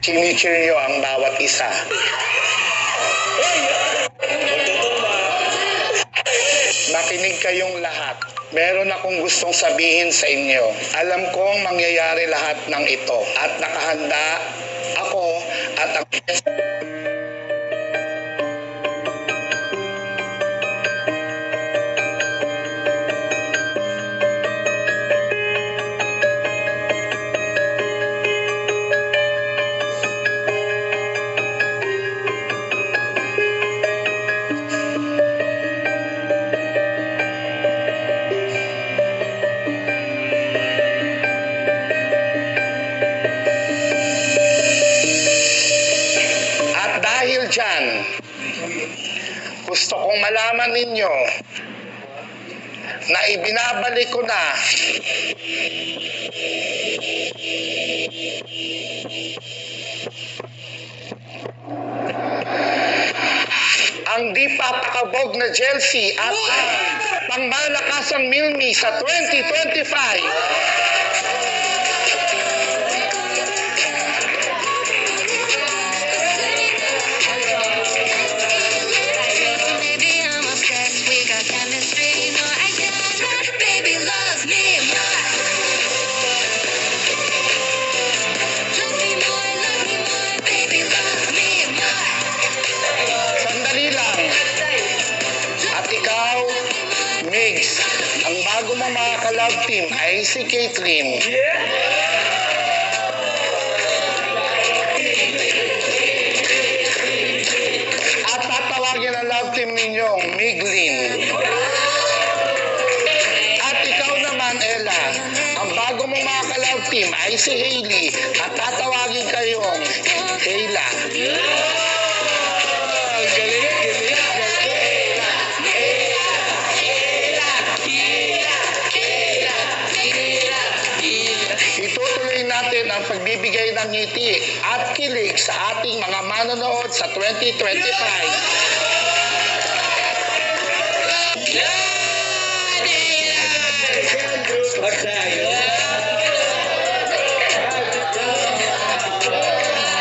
Chinicheer nyo ang bawat isa. Makinig kayong lahat. Meron akong gustong sabihin sa inyo. Alam kong mangyayari lahat ng ito at nakahanda ako at ang dahil dyan, gusto kong malaman ninyo na ibinabalik ko na ang di papakabog na jersey at ang pangmalakasang Milmi sa 2025. Migs, ang bago mong mga ka-love team ay si Caitlyn. At tatawagin ang love team ninyong Miglin. At ikaw naman, Ella, ang bago mong mga ka-love team ay si Hailey. At tatawagin kayong Kayla. Natin ang pagbibigay ng ngiti at kilig sa ating mga manonood sa 2025.